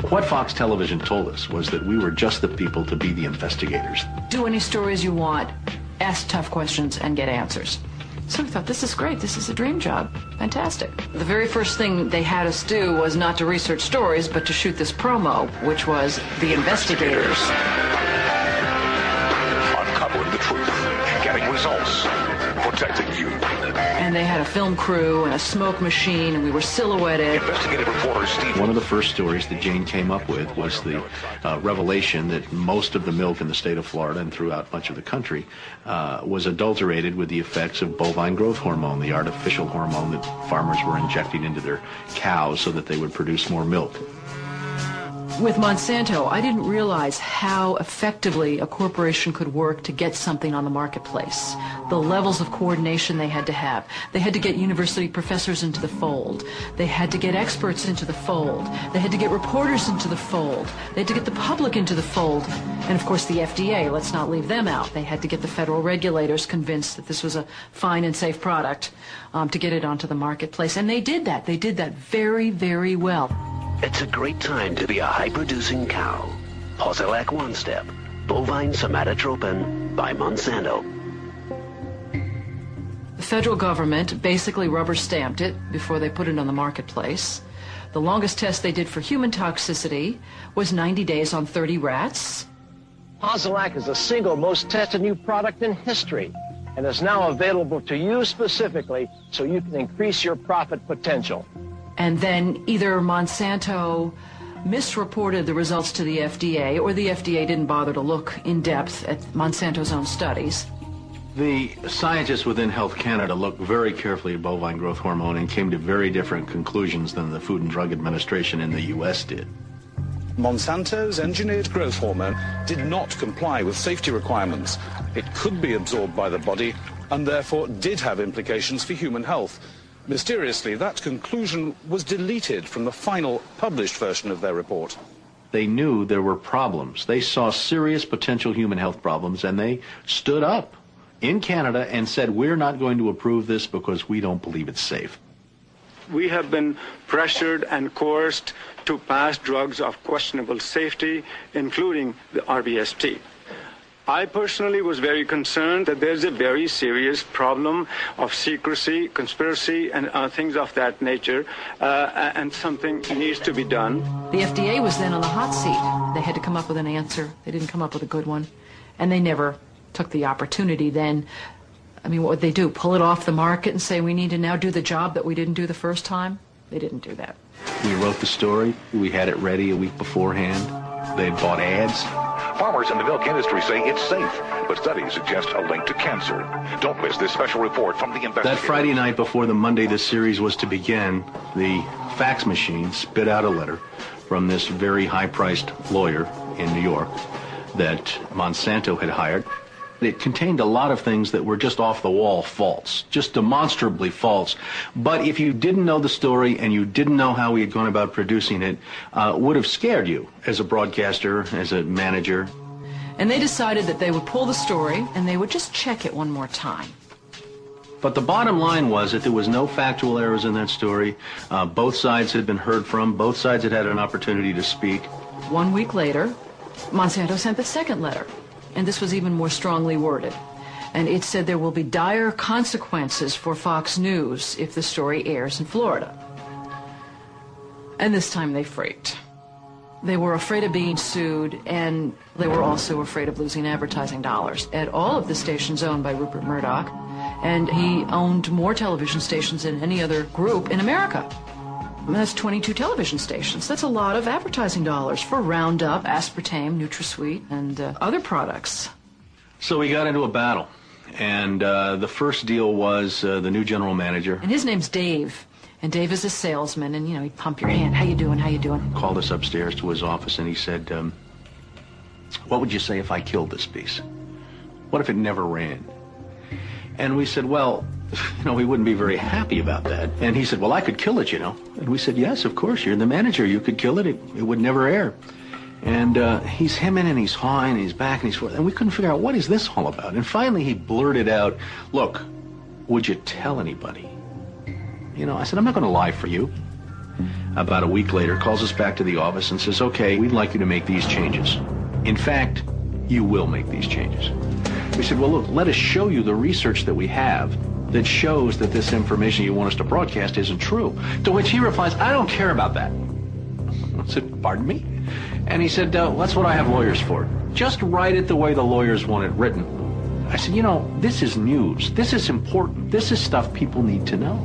What Fox Television told us was that we were just the people to be the investigators. Do any stories you want, ask tough questions, and get answers. So we thought, this is great. This is a dream job. Fantastic. The very first thing they had us do was not to research stories, but to shoot this promo, which was The Investigators. Uncovering the truth, getting results, protecting you. And they had a film crew and a smoke machine, and we were silhouetted. Investigative reporter Steve. One of the first stories that Jane came up with was the revelation that most of the milk in the state of Florida and throughout much of the country was adulterated with the effects of bovine growth hormone, the artificial hormone that farmers were injecting into their cows so that they would produce more milk. With Monsanto, I didn't realize how effectively a corporation could work to get something on the marketplace. The levels of coordination they had to have. They had to get university professors into the fold. They had to get experts into the fold. They had to get reporters into the fold. They had to get the public into the fold. And of course the FDA, let's not leave them out. They had to get the federal regulators convinced that this was a fine and safe product to get it onto the marketplace. And they did that. They did that very, very well. It's a great time to be a high-producing cow. Posilac One Step, bovine somatotropin by Monsanto. The federal government basically rubber-stamped it before they put it on the marketplace. The longest test they did for human toxicity was 90 days on 30 rats. Posilac is the single most tested new product in history and is now available to you specifically so you can increase your profit potential. And then either Monsanto misreported the results to the FDA, or the FDA didn't bother to look in depth at Monsanto's own studies. The scientists within Health Canada looked very carefully at bovine growth hormone and came to very different conclusions than the Food and Drug Administration in the U.S. did. Monsanto's engineered growth hormone did not comply with safety requirements. It could be absorbed by the body and therefore did have implications for human health. Mysteriously, that conclusion was deleted from the final published version of their report. They knew there were problems. They saw serious potential human health problems, and they stood up in Canada and said, we're not going to approve this because we don't believe it's safe. We have been pressured and coerced to pass drugs of questionable safety, including the RBST. I personally was very concerned that there's a very serious problem of secrecy, conspiracy, and things of that nature, and something needs to be done. The FDA was then on the hot seat. They had to come up with an answer. They didn't come up with a good one. And they never took the opportunity then. I mean, what would they do? Pull it off the market and say, we need to now do the job that we didn't do the first time? They didn't do that. We wrote the story. We had it ready a week beforehand. They had bought ads. Farmers in the milk industry say it's safe, but studies suggest a link to cancer. Don't miss this special report from the investigators. That Friday night before the Monday this series was to begin, the fax machine spit out a letter from this very high-priced lawyer in New York that Monsanto had hired. It contained a lot of things that were just off-the-wall false, just demonstrably false. But if you didn't know the story and you didn't know how we had gone about producing it, would have scared you as a broadcaster, as a manager. And they decided that they would pull the story and they would just check it one more time. But the bottom line was that there was no factual errors in that story. Both sides had been heard from. Both sides had had an opportunity to speak. 1 week later, Monsanto sent the second letter. And this was even more strongly worded. And it said there will be dire consequences for Fox News if the story airs in Florida. And this time they freaked. They were afraid of being sued, and they were also afraid of losing advertising dollars at all of the stations owned by Rupert Murdock. And he owned more television stations than any other group in America. And that's 22 television stations. That's a lot of advertising dollars for Roundup, aspartame, NutraSweet, and other products. So we got into a battle. And the first deal was the new general manager. And his name's Dave. And Dave is a salesman, and, you know, he'd pump your hand. How you doing? How you doing? Called us upstairs to his office, and he said, what would you say if I killed this piece? What if it never ran? And we said, well, you know, we wouldn't be very happy about that. And he said, well, I could kill it, you know. And we said, yes, of course, you're the manager. You could kill it. It would never air. And he's hemming and he's hawing and he's back and he's forth. And we couldn't figure out, what is this all about? And finally he blurted out, look, would you tell anybody? You know, I said, I'm not going to lie for you. about a week later, calls us back to the office and says, okay, we'd like you to make these changes. In fact, you will make these changes. We said, well, look, let us show you the research that we have that shows that this information you want us to broadcast isn't true. To which he replies, I don't care about that. I said, pardon me? And he said, that's what I have lawyers for. Just write it the way the lawyers want it written. I said, you know, this is news. This is important. This is stuff people need to know.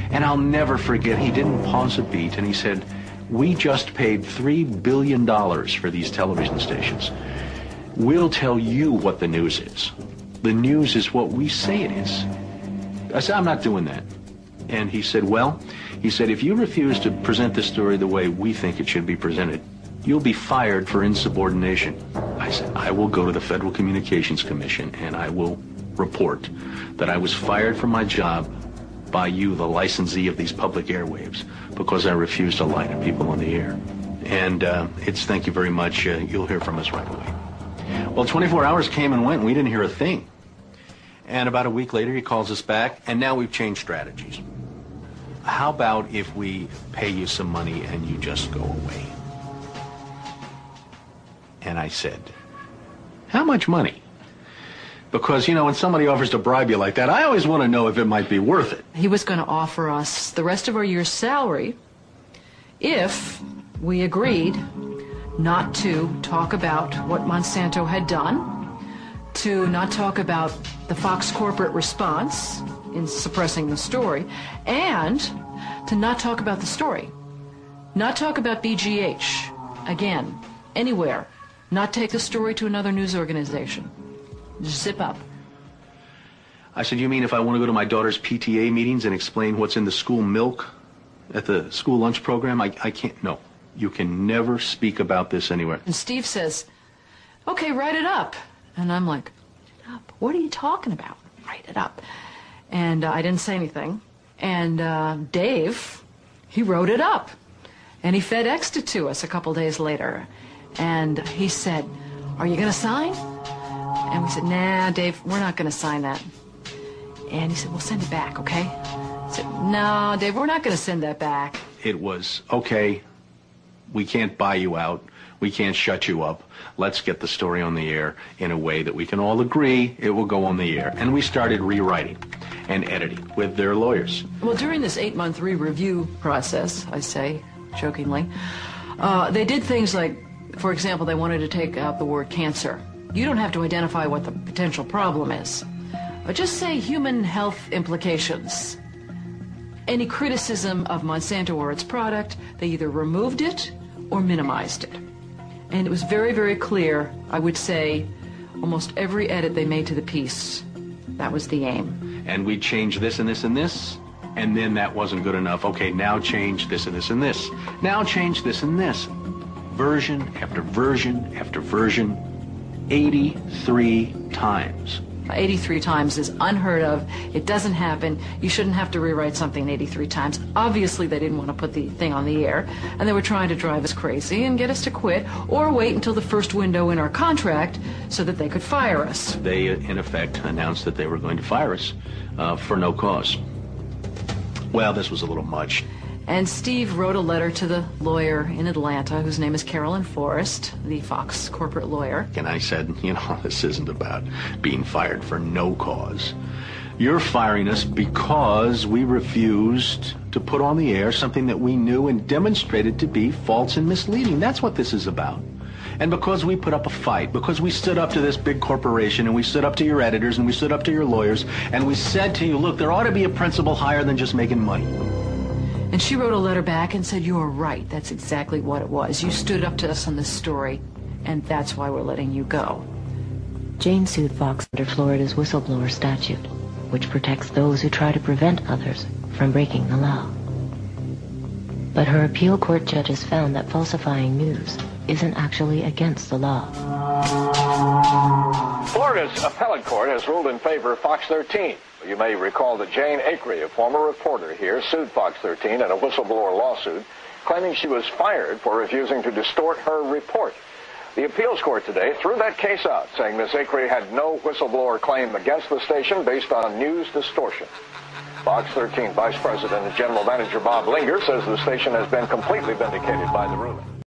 And I'll never forget, he didn't pause a beat, and he said, we just paid $3 billion for these television stations. We'll tell you what the news is. The news is what we say it is. I said, I'm not doing that. And he said, well, he said, if you refuse to present this story the way we think it should be presented, you'll be fired for insubordination. I said, I will go to the Federal Communications Commission and I will report that I was fired from my job by you, the licensee of these public airwaves, because I refused to lie to people on the air. And it's thank you very much. You'll hear from us right away. Well, 24 hours came and went and we didn't hear a thing. And about a week later, he calls us back, and now we've changed strategies. How about if we pay you some money and you just go away? And I said, how much money? Because, you know, when somebody offers to bribe you like that, I always want to know if it might be worth it. He was going to offer us the rest of our year's salary if we agreed not to talk about what Monsanto had done, to not talk about the Fox corporate response in suppressing the story, and to not talk about the story. Not talk about BGH, again, anywhere. Not take the story to another news organization. Just zip up. I said, you mean if I want to go to my daughter's PTA meetings and explain what's in the school milk at the school lunch program? I can't, no. You can never speak about this anywhere. And Steve says, okay, write it up. And I'm like, what are you talking about? Write it up. And I didn't say anything. And Dave, he wrote it up. And he FedExed it to us a couple days later. And he said, are you going to sign? And we said, nah, Dave, we're not going to sign that. And he said, well, send it back, okay? I said, no, Dave, we're not going to send that back. It was, okay, we can't buy you out. We can't shut you up. Let's get the story on the air in a way that we can all agree it will go on the air. And we started rewriting and editing with their lawyers. Well, during this 8-month re-review process, I say, jokingly, they did things like, for example, they wanted to take out the word cancer. You don't have to identify what the potential problem is. But just say human health implications. Any criticism of Monsanto or its product, they either removed it or minimized it. And it was very, very clear, I would say, almost every edit they made to the piece, that was the aim. And we changed this and this and this, and then that wasn't good enough. Okay, now change this and this and this. Now change this and this. Version after version after version, 83 times. 83 times is unheard of. It doesn't happen. You shouldn't have to rewrite something 83 times. Obviously, they didn't want to put the thing on the air, and they were trying to drive us crazy and get us to quit or wait until the first window in our contract so that they could fire us. They, in effect, announced that they were going to fire us for no cause. Well, this was a little much. And Steve wrote a letter to the lawyer in Atlanta, whose name is Carolyn Forrest, the Fox corporate lawyer. And I said, you know, this isn't about being fired for no cause. You're firing us because we refused to put on the air something that we knew and demonstrated to be false and misleading. That's what this is about. And because we put up a fight, because we stood up to this big corporation, and we stood up to your editors, and we stood up to your lawyers, and we said to you, look, there ought to be a principle higher than just making money. And she wrote a letter back and said, you are right. That's exactly what it was. You stood up to us on this story, and that's why we're letting you go. Jane sued Fox under Florida's whistleblower statute, which protects those who try to prevent others from breaking the law. But her appeal court judges found that falsifying news isn't actually against the law. Florida's appellate court has ruled in favor of Fox 13. You may recall that Jane Acree, a former reporter here, sued Fox 13 in a whistleblower lawsuit, claiming she was fired for refusing to distort her report. The appeals court today threw that case out, saying Ms. Acree had no whistleblower claim against the station based on news distortion. Fox 13 Vice President and General Manager Bob Linger says the station has been completely vindicated by the ruling.